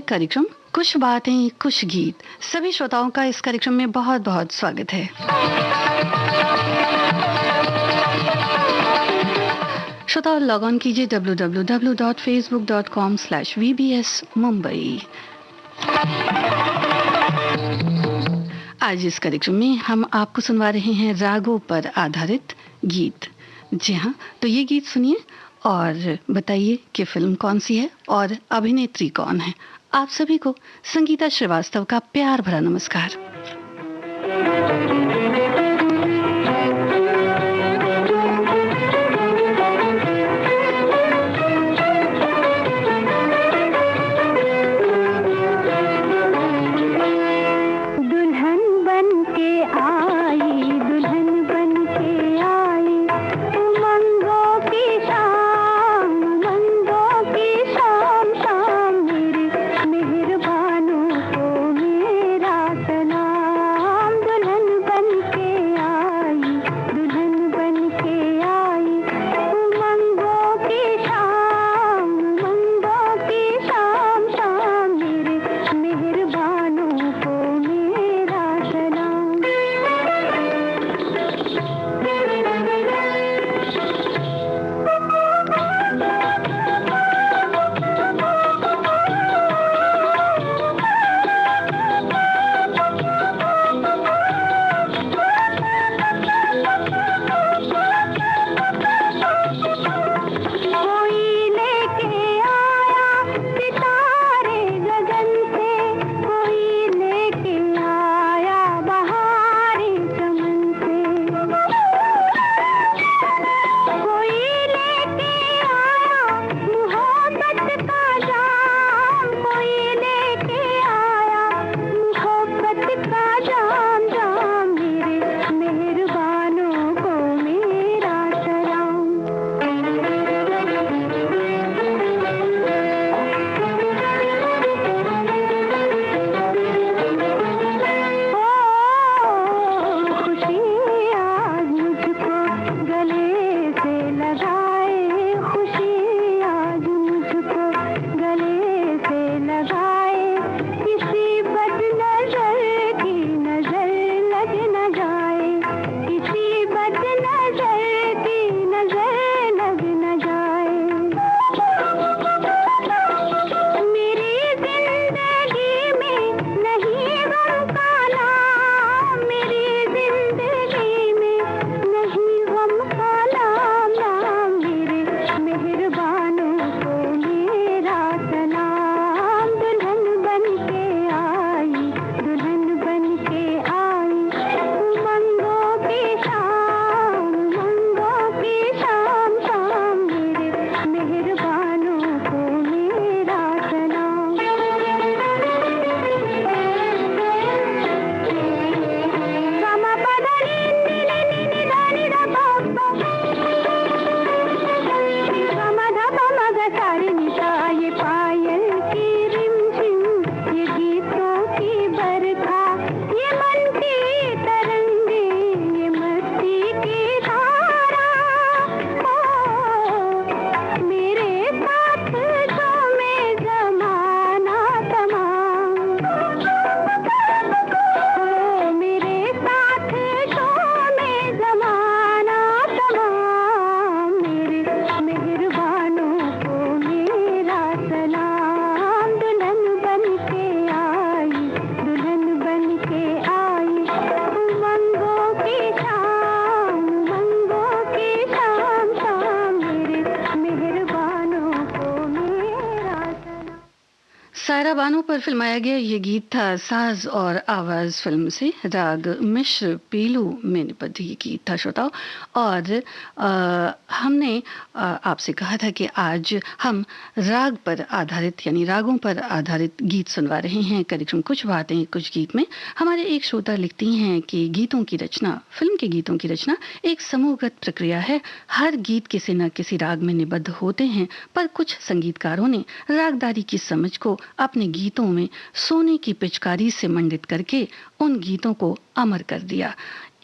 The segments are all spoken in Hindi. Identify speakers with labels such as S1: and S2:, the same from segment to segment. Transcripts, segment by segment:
S1: कार्यक्रम कुछ बातें कुछ गीत। सभी श्रोताओं का इस कार्यक्रम में बहुत बहुत स्वागत है। श्रोताओं, लॉग ऑन कीजिए www.facebook.com/vbsmumbai। आज इस कार्यक्रम में हम आपको सुनवा रहे हैं रागों पर आधारित गीत। जी हाँ, तो ये गीत सुनिए और बताइए कि फिल्म कौन सी है और अभिनेत्री कौन है। आप सभी को संगीता श्रीवास्तव का प्यार भरा नमस्कार। सायरा बानो पर फिल्माया गया ये गीत था साज और आवाज फिल्म से। राग मिश्र पीलू में निबद्ध ये गीत था श्रोताओं। और हमने आपसे कहा था कि आज हम राग पर आधारित यानी रागों पर आधारित गीत सुनवा रहे हैं। कार्यक्रम कुछ बातें कुछ गीत में हमारे एक श्रोता लिखती हैं कि गीतों की रचना, फिल्म के गीतों की रचना एक समूहगत प्रक्रिया है। हर गीत किसी न किसी राग में निबद्ध होते हैं, पर कुछ संगीतकारों ने रागदारी की समझ को अपने गीतों में सोने की पिचकारी से मंडित करके उन गीतों को अमर कर दिया।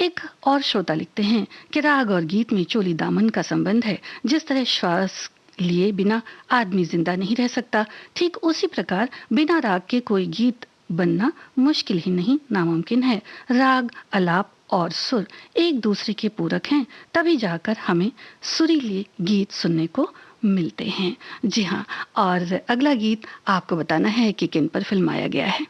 S1: एक और श्रोता लिखते हैं कि राग और गीत में चोली दामन का संबंध है। जिस तरह श्वास लिए बिना आदमी जिंदा नहीं रह सकता, ठीक उसी प्रकार बिना राग के कोई गीत बनना मुश्किल ही नहीं, नामुमकिन है। राग, आलाप और सुर एक दूसरे के पूरक हैं, तभी जाकर हमें सुरीले गीत सुनने को मिलते हैं। जी हाँ, और अगला गीत आपको बताना है कि किन पर फिल्माया गया है।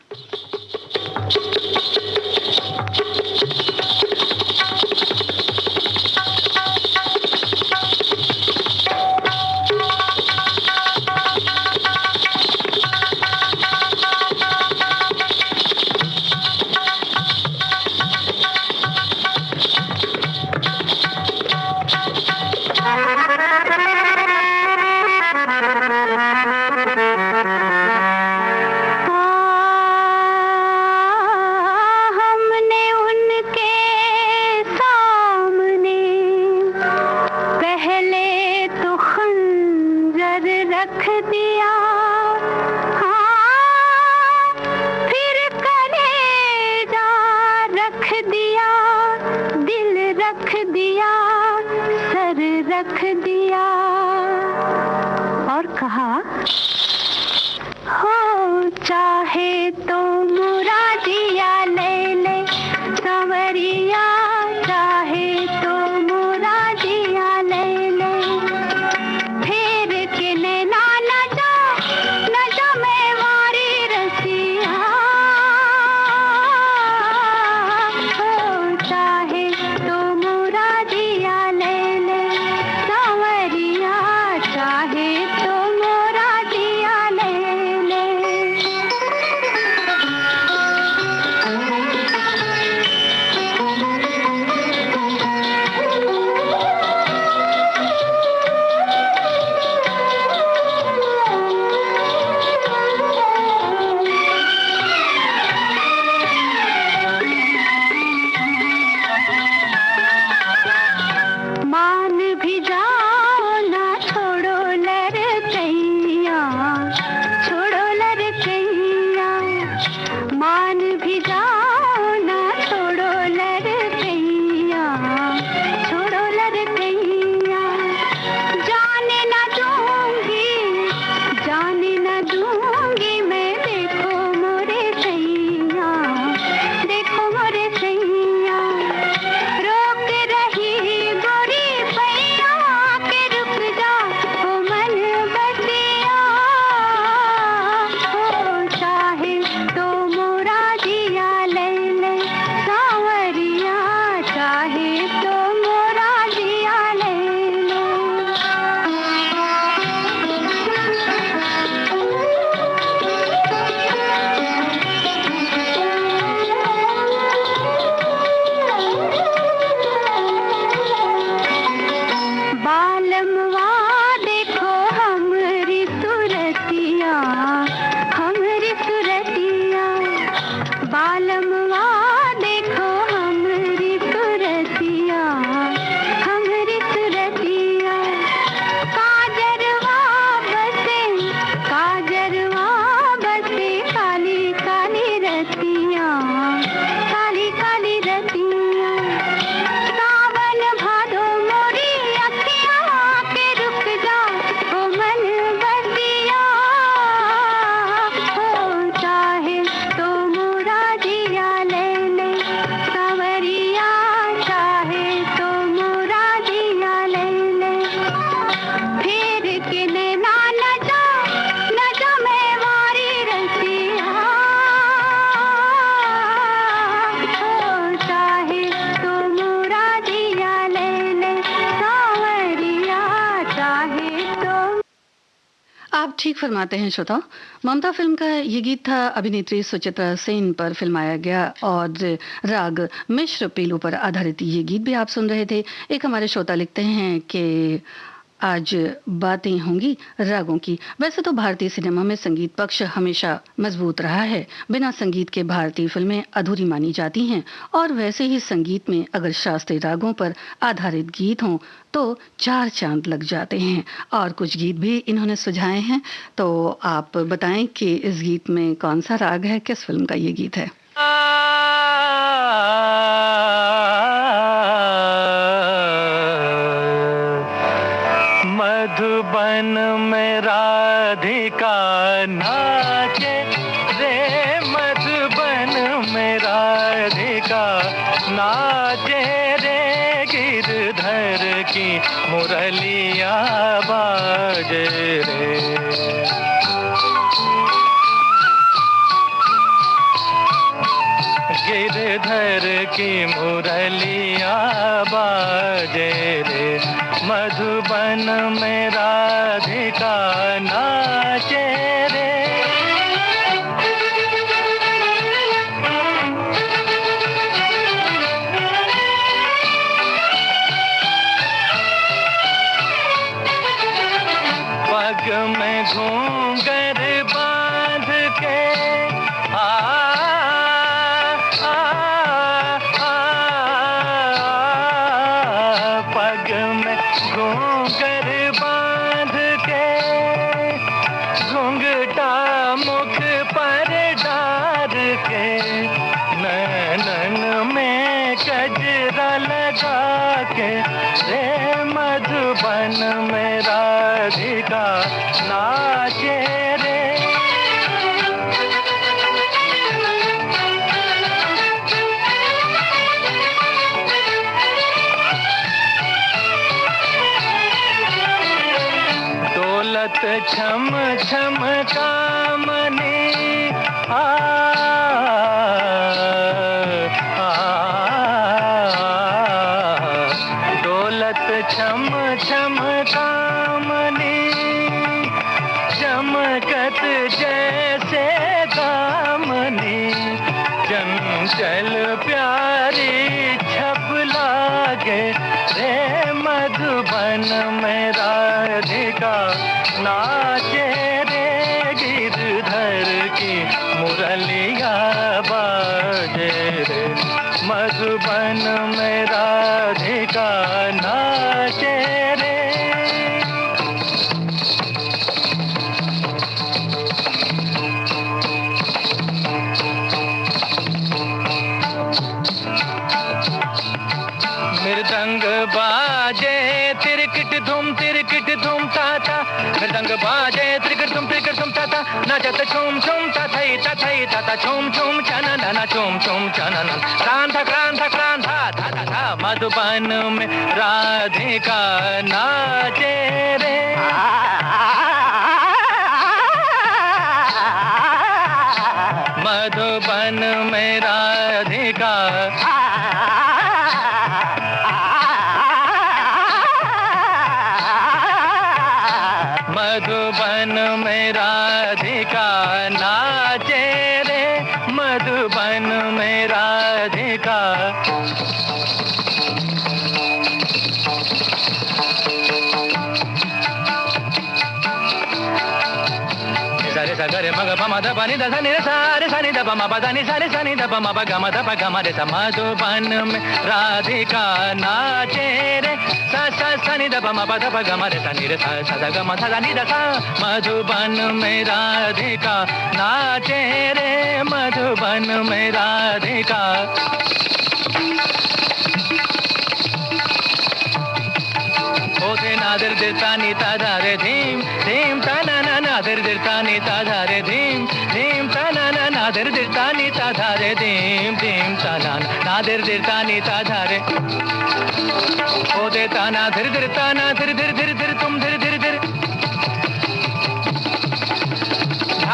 S1: आप ठीक फरमाते हैं श्रोताओ। ममता फिल्म का ये गीत था अभिनेत्री सुचित्रा सेन पर फिल्माया गया और राग मिश्र पीलू पर आधारित ये गीत भी आप सुन रहे थे। एक हमारे श्रोता लिखते हैं कि आज बातें होंगी रागों की। वैसे तो भारतीय सिनेमा में संगीत पक्ष हमेशा मजबूत रहा है। बिना संगीत के भारतीय फिल्में अधूरी मानी जाती हैं और वैसे ही संगीत में अगर शास्त्रीय रागों पर आधारित गीत हों तो चार चांद लग जाते हैं। और कुछ गीत भी इन्होंने सुझाए हैं, तो आप बताएं कि इस गीत में कौन सा राग है, किस फिल्म का ये गीत है।
S2: मधुबन मधुबन में राधिका नाचे रे, मधुबन में राधिका नाचे रे, गिरधर की मुरलिया बाजे रे। गिरधर की मुरलिया बाजे रे, मधुबन में राधिका नाचे रे। पग में घूंघर बांध के पग में घूंघर बांध के, घूंघटा मुख पर डार के, नैनन में गजरा लगा के रे, मधुबन में राधिका नाचे रे। दौलत छम छम कामनी दौलत छम छम कामनी, चमकत जैसे दामनी, चंचल प्यारी छप लागे रे, मधुबन में राधिका नाचे रे, गिरधर की मुरलिया बाजे रे, मधुबन में राधिका नाचे रे। मृदंग बाजे तिरकिट धूम ताता, मृदंग बाजे तिरकिट धूम ताता, नाचत छूम छूम तथई तथई तथा छूम छूम चनना छूम छूम चनना, क्रांता क्रांता क्रांता था था था, मधुबन में राधिका नाचे रे। मधुबन में राधिका मधुबन में राधिका नाचे रे, मधुबन में राधिका। सारे सागरे मग पमा ध पानी ध सा रे सा नि ध पमा प ध नि सा नि ध पमा प ग म ध प ग म रे सा, मधुबन में राधिका नाचे रे, सा नि ध पमा प ध प ग म रे सा नि रे सा ध ग म ध नि ध सा, मधुबन में राधिका नाचे रे, मधुबन में राधिका। ओथे नादर देता नीता धारे धीम धीम तना ना नादर देता नीता धारे धीम धीम तना ना नादर देता नीता धारे धीम धीम तना नादर देता नीता धारे। ओथे ताना धीर धीर ताना धीर धीर धीर धीर तुम धीर धीर धीर,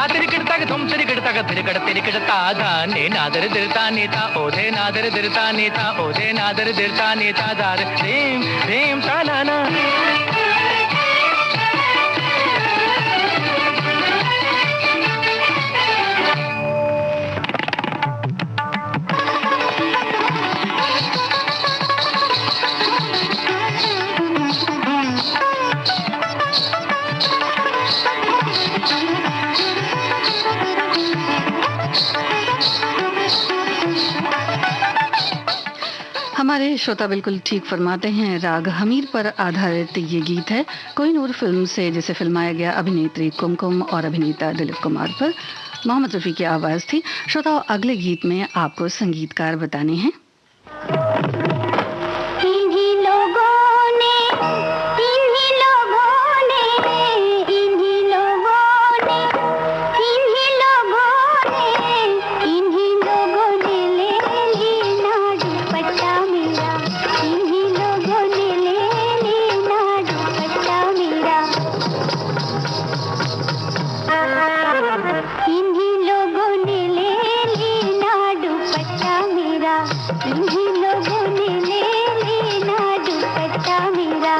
S2: तिरिकिड़ता के तुम तिरिकिड़ता का तिरिकिड़ता धाने नादर दिरता नीता, ओधे नादर दिरता नीता, ओधे नादर दिरता नीता धार धीम धीम ताना ना।
S1: हमारे श्रोता बिल्कुल ठीक फरमाते हैं, राग हमीर पर आधारित ये गीत है कोहिनूर फिल्म से, जिसे फिल्माया गया अभिनेत्री कुमकुम और अभिनेता दिलीप कुमार पर। मोहम्मद रफ़ी की आवाज़ थी। श्रोताओं, अगले गीत में आपको संगीतकार बताने हैं।
S3: इन्हीं लोगों ने इन्हीं लोगों ने ले लेना दुपट्टा मेरा।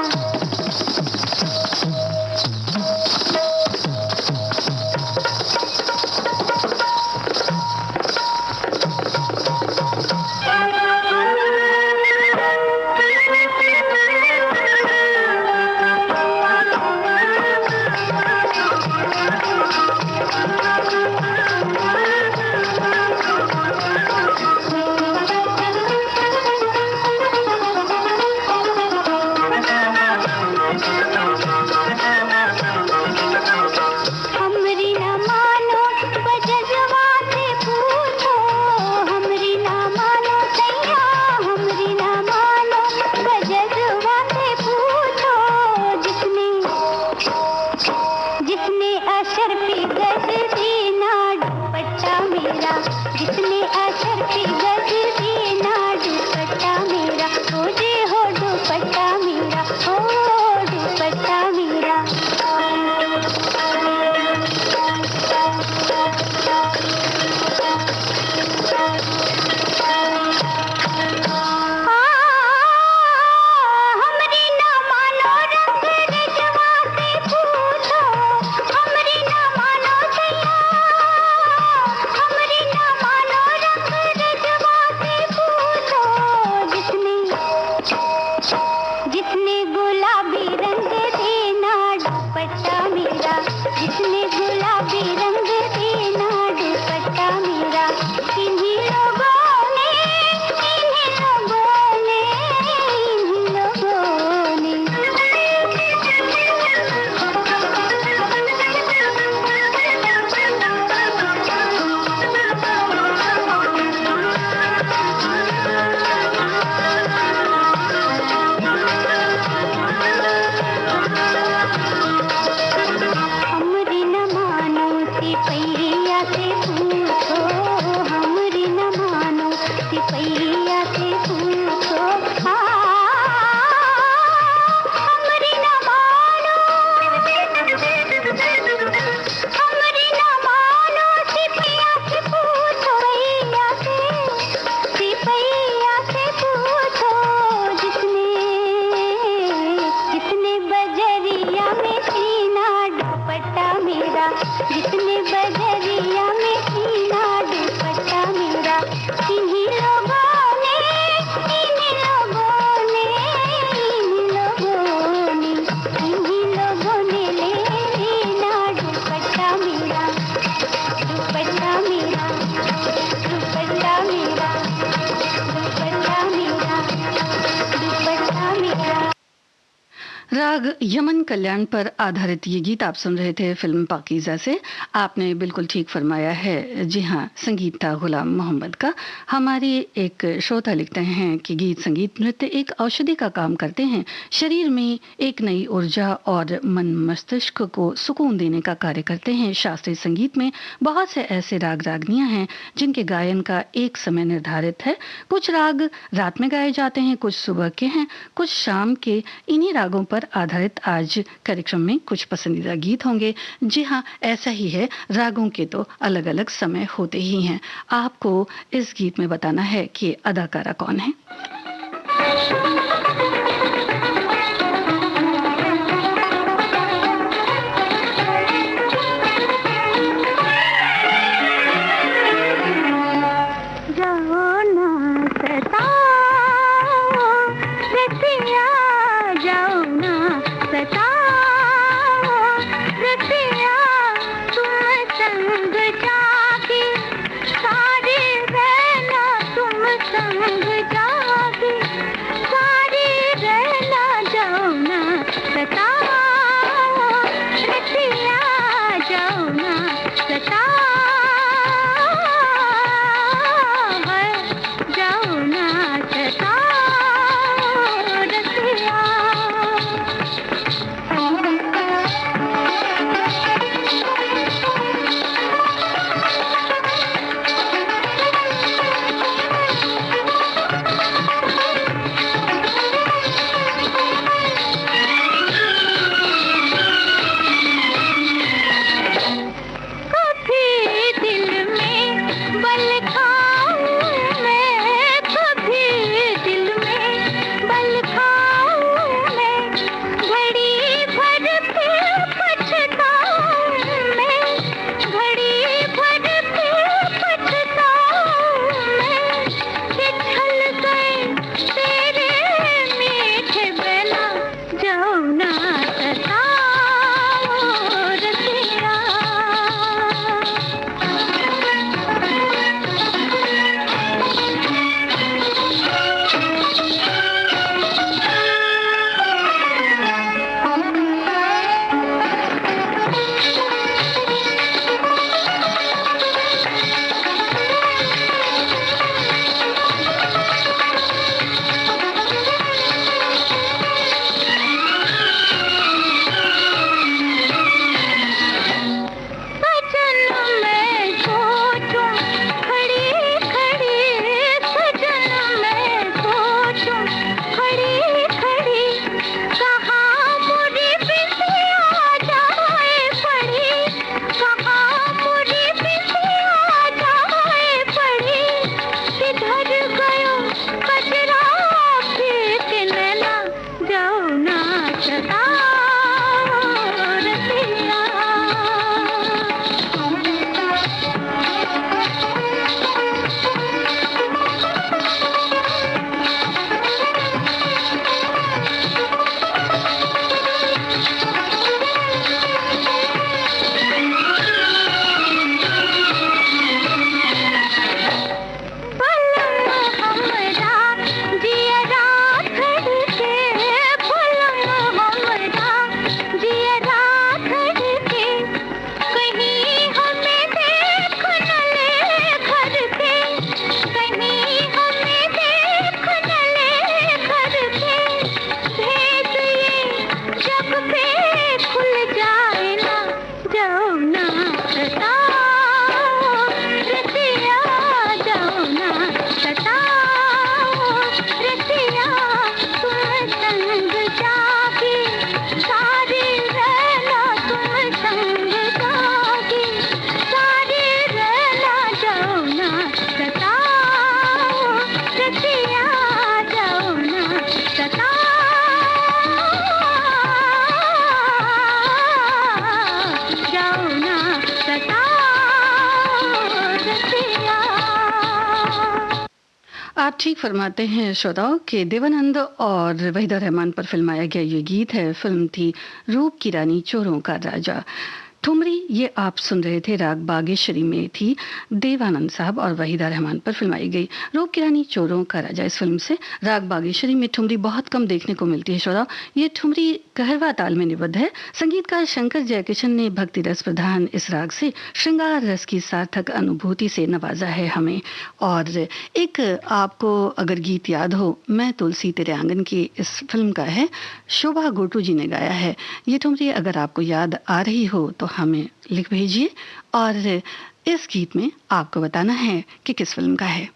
S1: राग यमन कल्याण पर आधारित ये गीत आप सुन रहे थे फिल्म पाकीज़ा से। आपने बिल्कुल ठीक फरमाया है। जी हाँ, संगीत था गुलाम मोहम्मद का। हमारी एक श्रोता लिखते हैं कि गीत संगीत नृत्य एक औषधि का काम करते हैं, शरीर में एक नई ऊर्जा और मन मस्तिष्क को सुकून देने का कार्य करते हैं। शास्त्रीय संगीत में बहुत से ऐसे राग रागनियाँ हैं जिनके गायन का एक समय निर्धारित है। कुछ राग रात में गाए जाते हैं, कुछ सुबह के हैं, कुछ शाम के। इन्हीं रागों पर आधारित आज कार्यक्रम में कुछ पसंदीदा गीत होंगे। जी हाँ, ऐसा ही है। रागों के तो अलग अलग समय होते ही हैं। आपको इस गीत में बताना है कि अदाकारा कौन है।
S3: सारे रहना तुम संग जाके, सारे
S1: आप ठीक फरमाते हैं श्रोताओं कि देवानंद और वहीदा रहमान पर फिल्माया गया ये गीत है। फिल्म थी रूप की रानी चोरों का राजा। ठुमरी ये आप सुन रहे थे राग बागेश्वरी में थी, देवानंद साहब और वहीदा रहमान पर फिल्माई गई रूप की रानी चोरों का राजा। इस फिल्म से राग बागेश्वरी में ठुमरी बहुत कम देखने को मिलती है श्रोता। ये ठुमरी कहरवा ताल में निबद्ध है। संगीतकार शंकर जयकिशन ने भक्ति रस प्रधान इस राग से श्रृंगार रस की सार्थक अनुभूति से नवाजा है हमें। और एक आपको अगर गीत याद हो, मैं तुलसी तेरे आंगन की इस फिल्म का है, शोभा गोटू जी ने गाया है। ये ठुमरी अगर आपको याद आ रही हो तो हमें लिख भेजिए और इस गीत में आपको बताना है कि किस फिल्म का है।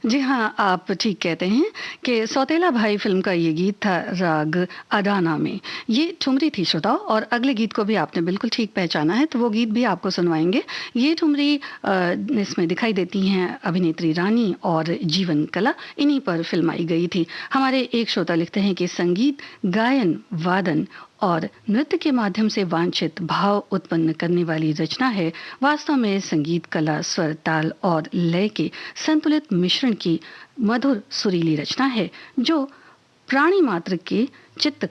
S1: जी हाँ, आप ठीक कहते हैं कि सौतेला भाई फिल्म का ये गीत था राग अडाना में। ये ठुमरी थी श्रोताओ, और अगले गीत को भी आपने बिल्कुल ठीक पहचाना है, तो वो गीत भी आपको सुनवाएंगे। ये ठुमरी इसमें दिखाई देती हैं अभिनेत्री रानी और जीवन कला, इन्हीं पर फिल्माई गई थी। हमारे एक श्रोता लिखते हैं कि संगीत, गायन, वादन और नृत्य के माध्यम से वांछित भाव उत्पन्न करने वाली रचना है। वास्तव में संगीत कला स्वर, ताल और लय के संतुलित मिश्रण की मधुर सुरीली रचना है, जो प्राणी मात्र के चित्त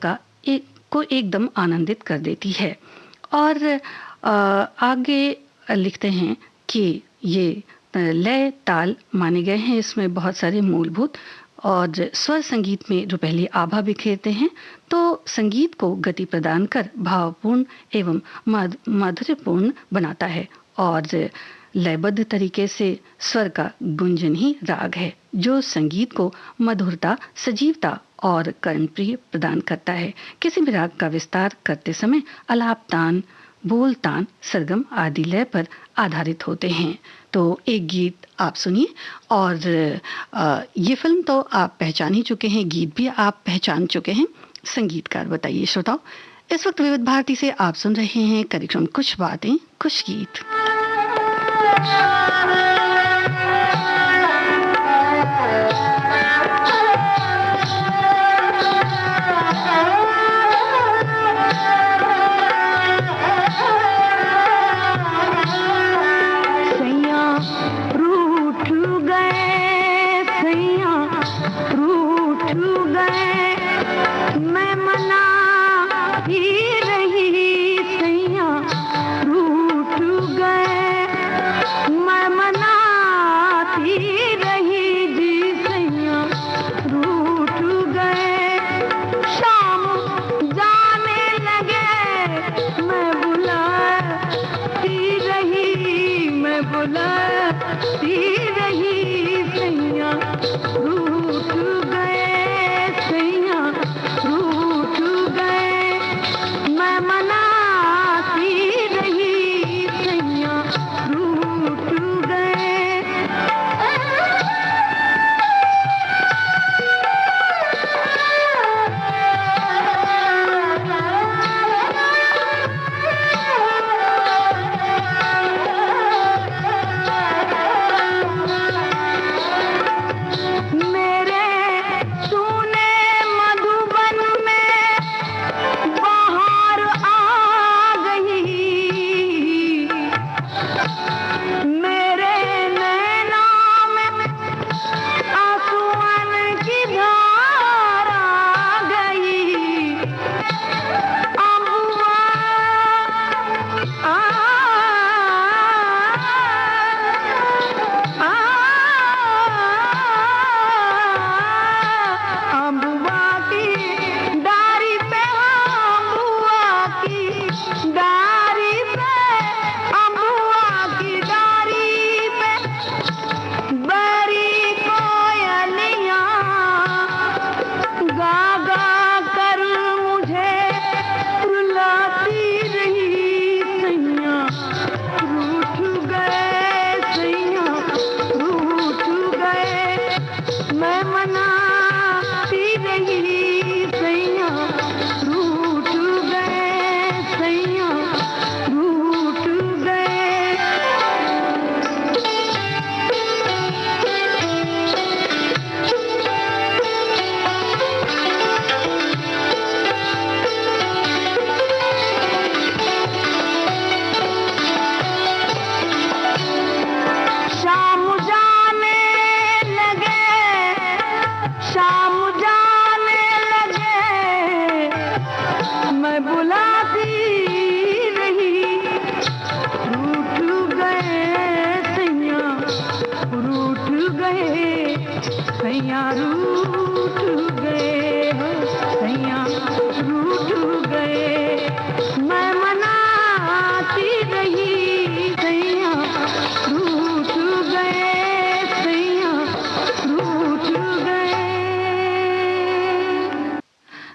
S1: को एकदम आनंदित कर देती है। और आगे लिखते हैं कि ये लय ताल माने गए हैं इसमें बहुत सारे मूलभूत, और स्वर संगीत में रुपहली आभा बिखेरते हैं, तो संगीत को गति प्रदान कर भावपूर्ण एवं माधुर्यपूर्ण बनाता है। और लयबद्ध तरीके से स्वर का गुंजन ही राग है, जो संगीत को मधुरता, सजीवता और कर्णप्रिय प्रदान करता है। किसी भी राग का विस्तार करते समय आलाप तान, बोल तान, सरगम आदि लय पर आधारित होते हैं। तो एक गीत आप सुनिए और ये फिल्म तो आप पहचान ही चुके हैं, गीत भी आप पहचान चुके हैं, संगीतकार बताइए श्रोताओ। इस वक्त विविध भारती से आप सुन रहे हैं कार्यक्रम कुछ बातें कुछ गीत।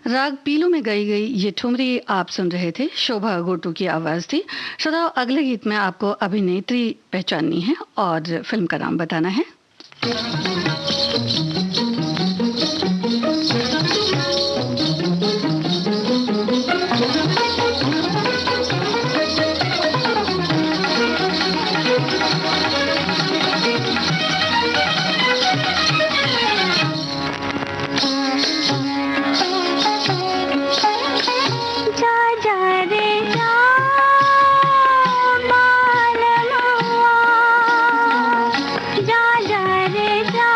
S1: राग पीलू में गाई गई ये ठुमरी आप सुन रहे थे, शोभा गोटू की आवाज थी। श्रोताओ, अगले गीत में आपको अभिनेत्री पहचाननी है और फिल्म का नाम बताना है।
S3: जा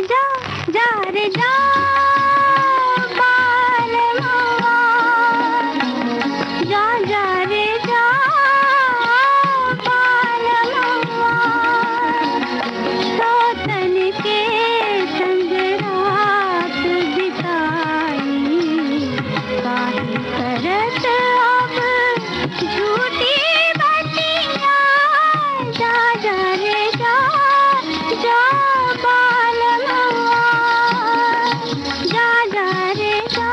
S3: जा जा रे जा बाल मवा जा जा रे जा बाल मवा तो तन के संग रात बिताई काहे करत अब झूठी बतिया जा जा रे जा जा बाल मवा जा जा रे जा।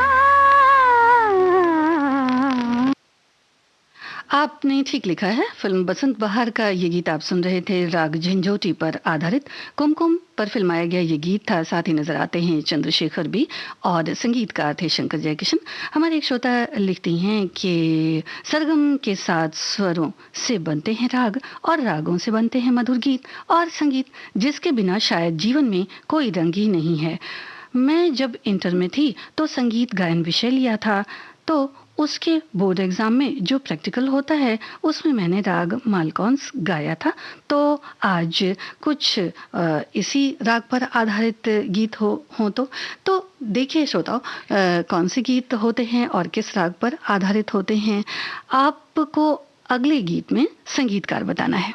S1: आपने ठीक लिखा है। फिल्म बसंत बहार का ये गीत आप सुन रहे थे। राग झंझोटी पर आधारित कुमकुम पर फिल्माया गया ये गीत था। साथ ही नजर आते हैं चंद्रशेखर भी और संगीतकार थे शंकर जयकिशन। हमारे एक श्रोता लिखती हैं कि सरगम के साथ स्वरों से बनते हैं राग और रागों से बनते हैं मधुर गीत और संगीत, जिसके बिना शायद जीवन में कोई रंग ही नहीं है। मैं जब इंटर में थी तो संगीत गायन विषय लिया था, तो उसके बोर्ड एग्जाम में जो प्रैक्टिकल होता है उसमें मैंने राग मालकौंस गाया था। तो आज कुछ इसी राग पर आधारित गीत हो तो देखिए श्रोताओ, कौन से गीत होते हैं और किस राग पर आधारित होते हैं, आपको अगले गीत में संगीतकार बताना है।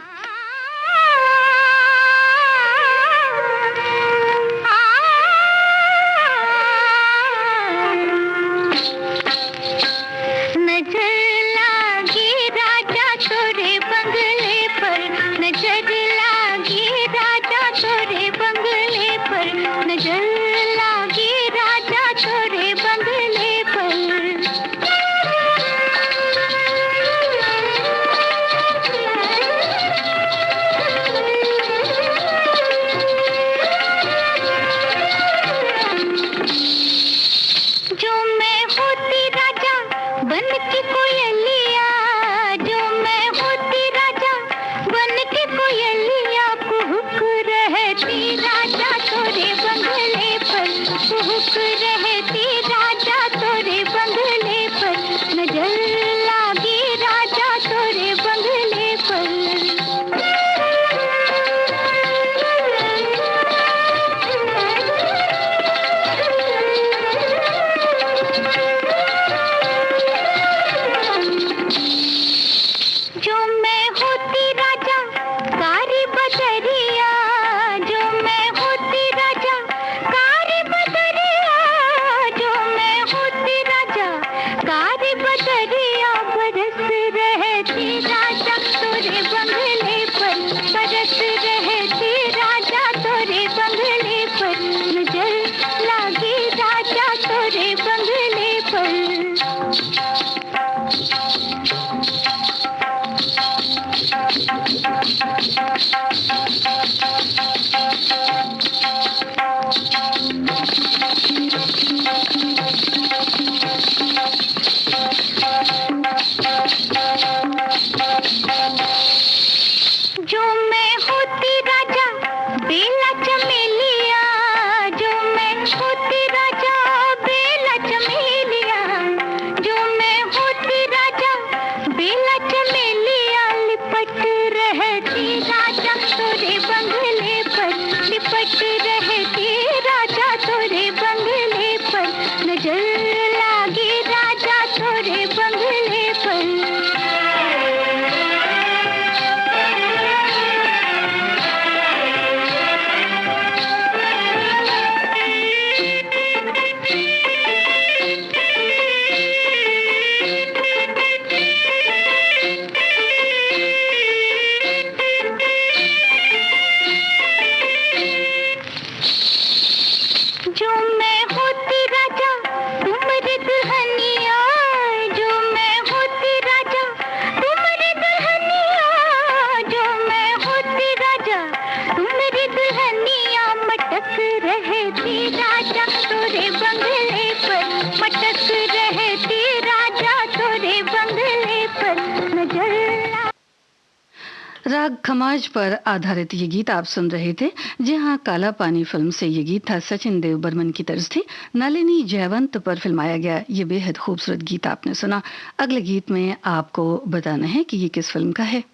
S1: राग खमाज पर आधारित ये गीत आप सुन रहे थे। जी हाँ, काला पानी फिल्म से ये गीत था। सचिन देव बर्मन की तर्ज थी। नलिनी जयवंत पर फिल्माया गया ये बेहद खूबसूरत गीत आपने सुना। अगले गीत में आपको बताना है कि ये किस फिल्म का है।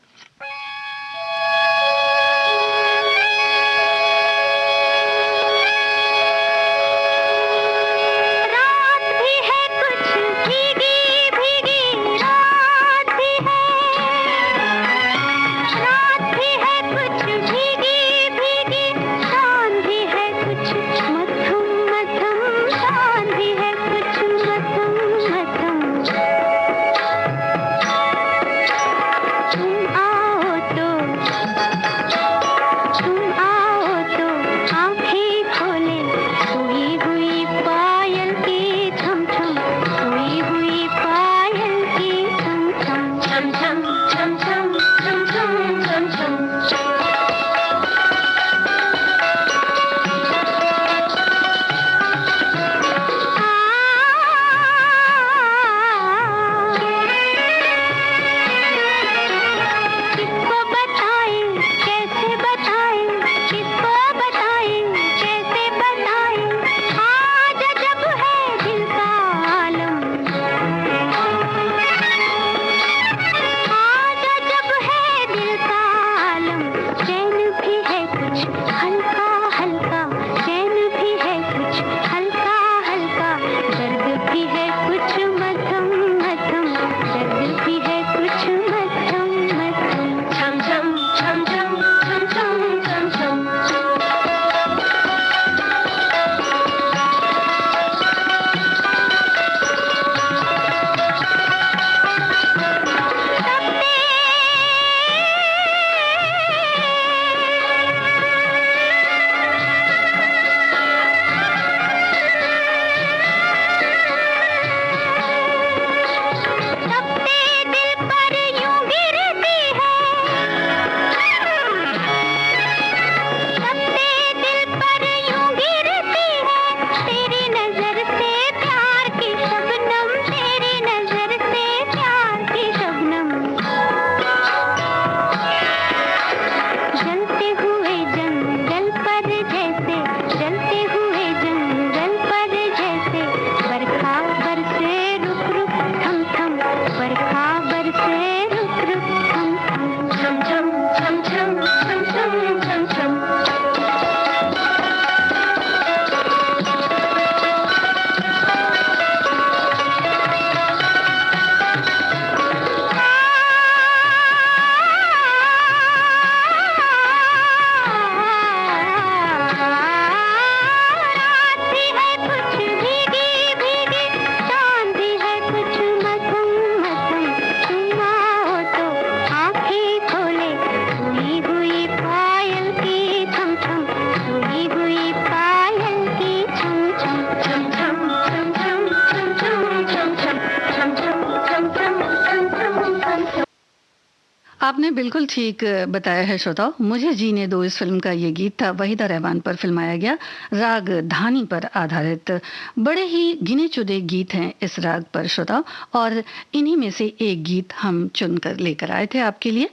S1: आपने बिल्कुल ठीक बताया है श्रोताओ। मुझे जीने दो इस फिल्म का ये गीत था, वहीदा रहमान पर फिल्माया गया, राग धानी पर आधारित। बड़े ही गिने चुने गीत हैं इस राग पर श्रोताओ, और इन्हीं में से एक गीत हम चुनकर लेकर आए थे आपके लिए।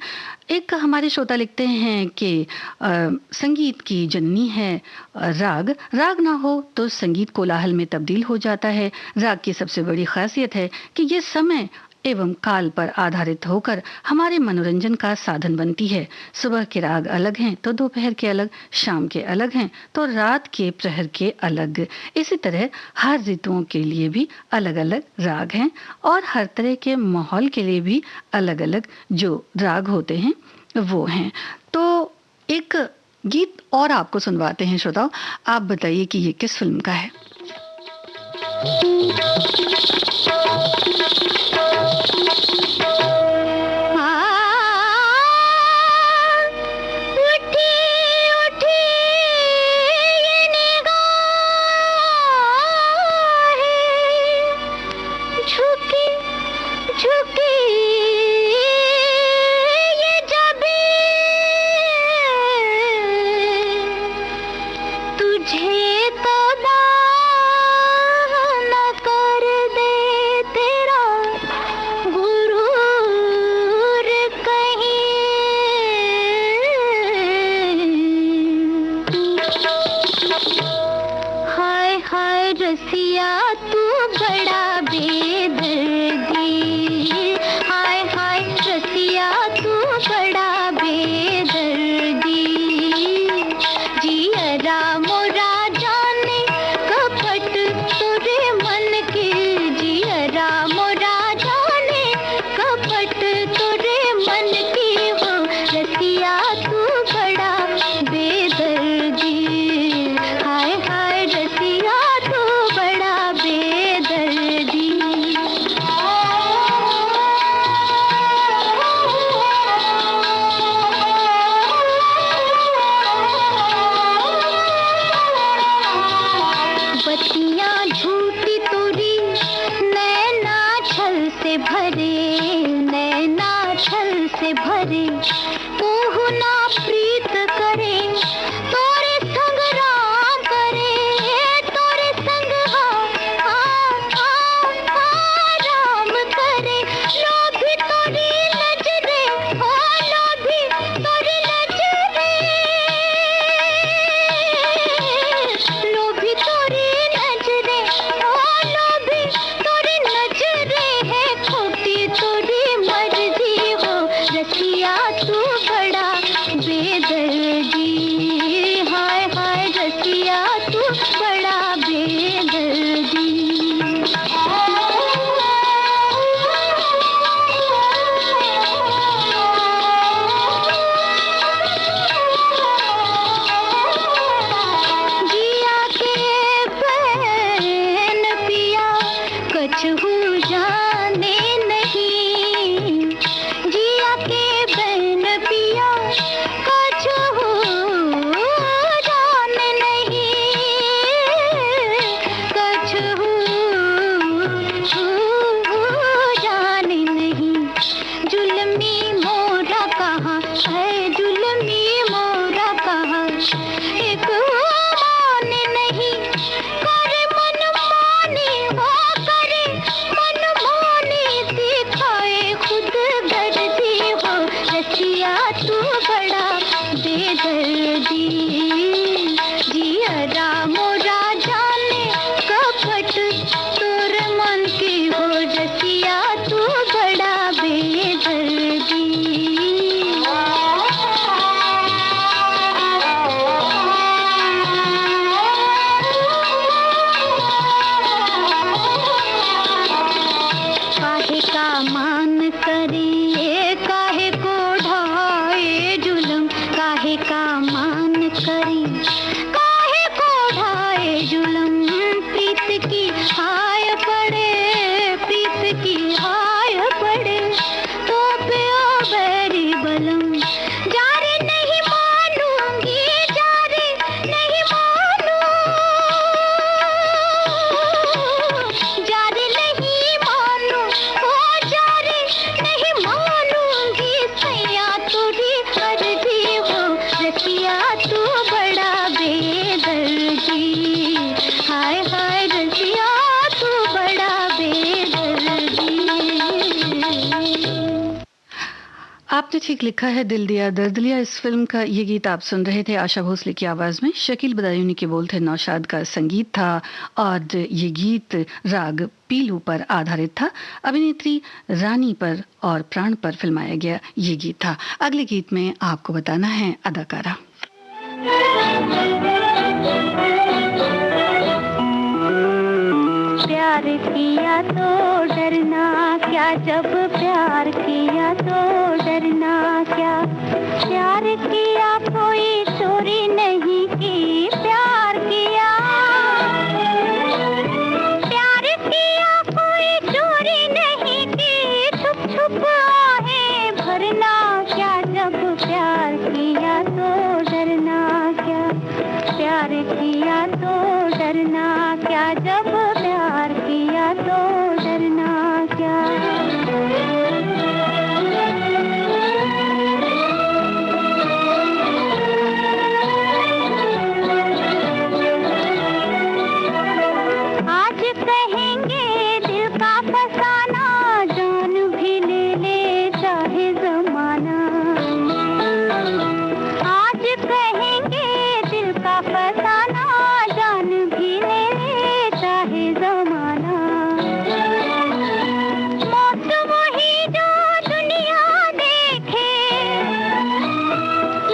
S1: एक हमारे श्रोता लिखते हैं कि संगीत की जननी है राग, राग ना हो तो संगीत कोलाहल में तब्दील हो जाता है। राग की सबसे बड़ी खासियत है कि ये समय एवं काल पर आधारित होकर हमारे मनोरंजन का साधन बनती है। सुबह के राग अलग हैं तो दोपहर के अलग, शाम के अलग हैं तो रात के प्रहर के अलग। इसी तरह हर ऋतुओं के लिए भी अलग अलग राग हैं, और हर तरह के माहौल के लिए भी अलग अलग जो राग होते हैं वो हैं। तो एक गीत और आपको सुनवाते हैं श्रोताओ, आप बताइए कि ये किस फिल्म का है।
S3: हाय हाय रसिया तू बड़ा बेदर्दी।
S1: ठीक लिखा है, दिल दिया दर्द लिया। इस फिल्म का ये गीत आप सुन रहे थे आशा भोसले की आवाज में। शकील बदायूनी के बोल थे, नौशाद का संगीत था और ये गीत राग पीलू पर आधारित था। अभिनेत्री रानी पर और प्राण पर फिल्माया गया ये गीत था। अगले गीत में आपको बताना है अदाकारा।
S3: प्यार किया तो डरना क्या, जब प्यार किया तो डरना क्या। प्यार किया कोई चोरी नहीं की, प्यार किया। प्यार किया कोई चोरी नहीं की, छुप छुप आहें भरना क्या, जब प्यार किया तो डरना क्या। प्यार किया तो डरना क्या, जब प्यार किया तो डरना क्या। आज कहेंगे दिल का फसाना, जान भी ले ले चाहे जमाना। आज कहेंगे दिल का फसाना, जान भी ले ले चाहे जमाना। मौत वही जो दुनिया देखे,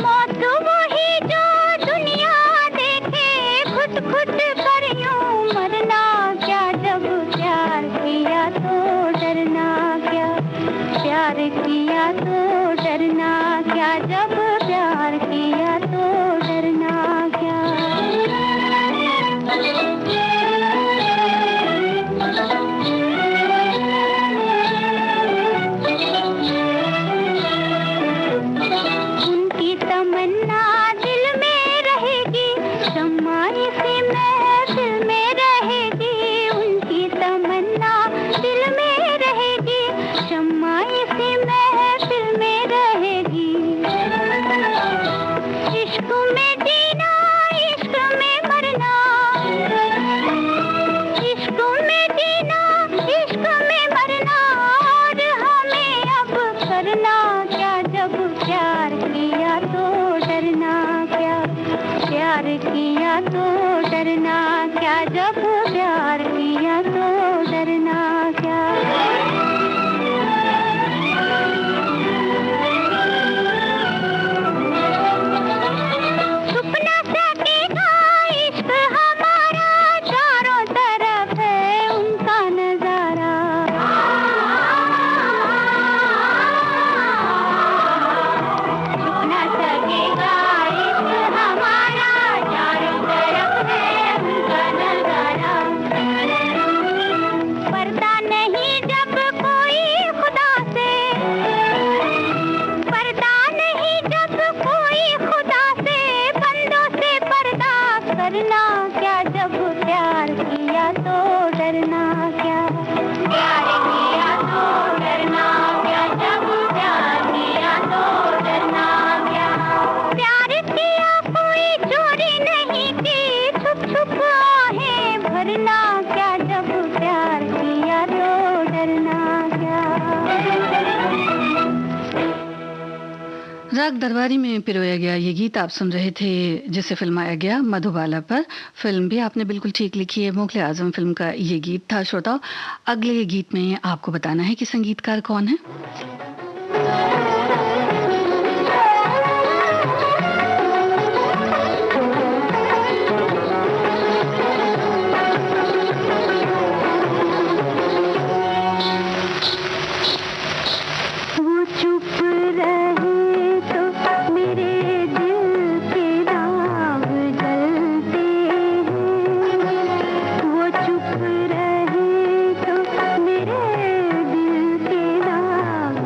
S3: मौत वही जो दुनिया देखे, खुद खुद कर यूं मरना क्या, जब प्यार किया तो डरना क्या। प्यार किया तो डरना क्या, जब प्यार किया तो डरना क्या। उनकी तमन्ना दिल में रहेगी, शम्मा इसी महफिल में रहेगी। उनकी तमन्ना दिल में रहेगी, शम्मा इसी महफिल में रहेगी। इश्क में जीना, इश्क में मरना, इश्क में जीना, इश्क में मरना। और हमें अब करना क्या, जब प्यार किया तो डरना क्या। प्यार किया तो डरना क्या, जब प्यार किया तो डरना क्या। छुप न सकेगा इश्क हमारा, चारों तरफ है उनका नजारा। छुप न सकेगा इश्क हमारा, चारों तरफ है उनका नजारा। पर्दा नहीं जब कोई खुदा से, पर्दा नहीं जब कोई खुदा से, बंदों से पर्दा करना क्या, जब प्यार किया तो डरना क्या। प्यार किया तो डरना क्या, जब प्यार किया तो डरना क्या। प्यार किया कोई चोरी नहीं की, छुप छुप आहें भरना क्या, जब प्यार किया तो डरना क्या।
S1: राग दरबारी में पिरोया गया ये गीत आप सुन रहे थे, जिसे फिल्माया गया मधुबाला पर। फिल्म भी आपने बिल्कुल ठीक लिखी है, मुगले आजम फिल्म का ये गीत था। श्रोताओ, अगले गीत में आपको बताना है कि संगीतकार कौन है।
S3: वो चुप रहे तो मेरे दिल के दाग जलते हैं। वो चुप रहे तो मेरे दिल के दाग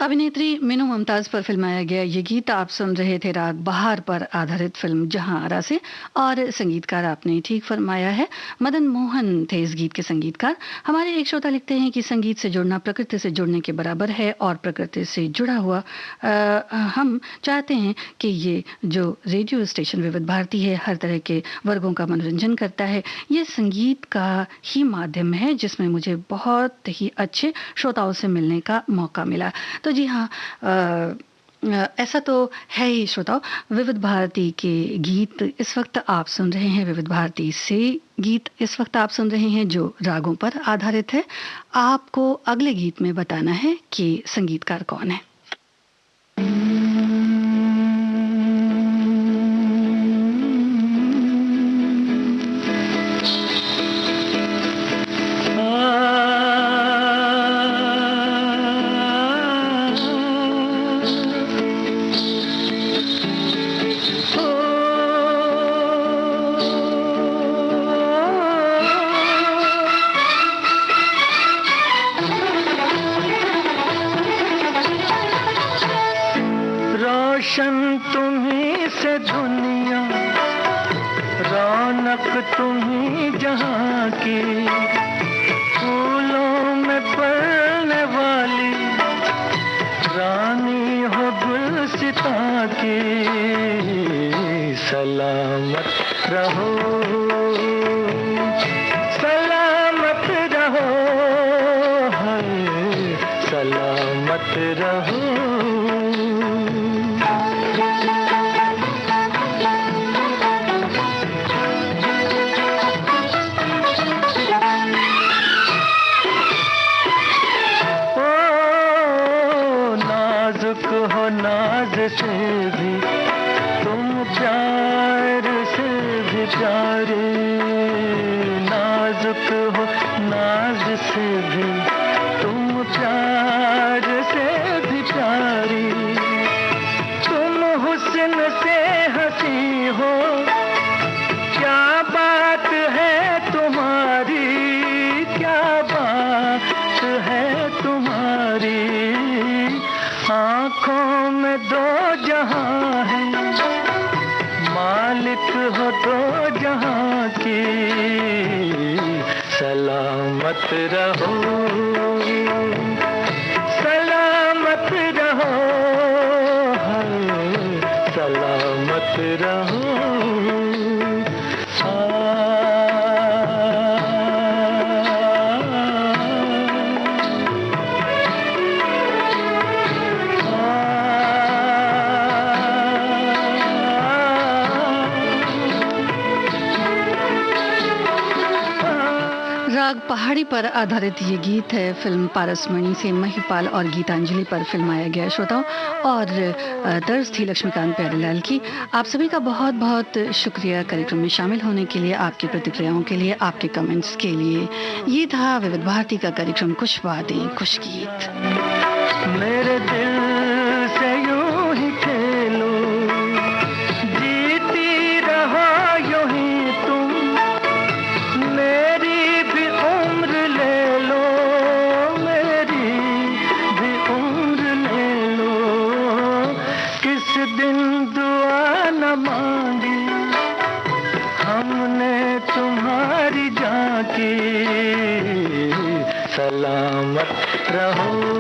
S1: अभिनेत्री मीनू मुमताज पर फिल्माया गया ये गीत आप सुन रहे थे राग बहार पर आधारित फिल्म जहां आरा से। और संगीतकार आपने ठीक फरमाया है, मदन मोहन थे इस गीत के संगीतकार। हमारे एक श्रोता लिखते हैं कि संगीत से जुड़ना प्रकृति से जुड़ने के बराबर है और प्रकृति से जुड़ा हुआ हम चाहते हैं कि ये जो रेडियो स्टेशन विविध भारती है हर तरह के वर्गों का मनोरंजन करता है। ये संगीत का ही माध्यम है जिसमें मुझे बहुत ही अच्छे श्रोताओं से मिलने का मौका मिला। तो जी हाँ, ऐसा तो है ही श्रोताओ। विविध भारती के गीत इस वक्त आप सुन रहे हैं, विविध भारती से गीत इस वक्त आप सुन रहे हैं जो रागों पर आधारित है। आपको अगले गीत में बताना है कि संगीतकार कौन है।
S4: रोशन तुम्हीं से दुनिया, रौनक तुम्हीं जहां की, फूलों में पलने वाली रानी हो गुलसितां की। सलामत रहो, सलामत रहो, हाय सलामत रहो। हो नाज से भी तुम प्यार से भी प्यारे, नाजुक हो नाज से भी तुम प्यार से भी प्यारी। तुम हुस्न से हंसी हो, क्या बात है तुम्हारी, क्या बात है तुम्हारी। आँखों में दो जहां है, मालिक हो दो जहां की। सलामत रहो, सलामत रहो, हाय सलामत रहो।
S1: राग पहाड़ी पर आधारित ये गीत है। फिल्म पारसमणि से महिपाल और गीतांजलि पर फिल्माया गया श्रोताओं, और तर्ज थी लक्ष्मीकांत प्यारेलाल की। आप सभी का बहुत बहुत शुक्रिया कार्यक्रम में शामिल होने के लिए, आपकी प्रतिक्रियाओं के लिए, आपके कमेंट्स के लिए। ये था विविध भारती का कार्यक्रम कुछ बातें कुछ गीत।
S4: मेरे दिल से यूं ही खेलो, जीती रहो यूं ही तुम, मेरी भी उम्र ले लो, मेरी भी उम्र ले लो। किस दिन दुआ न मांगी हमने तुम्हारी जान की। सलामत रहो,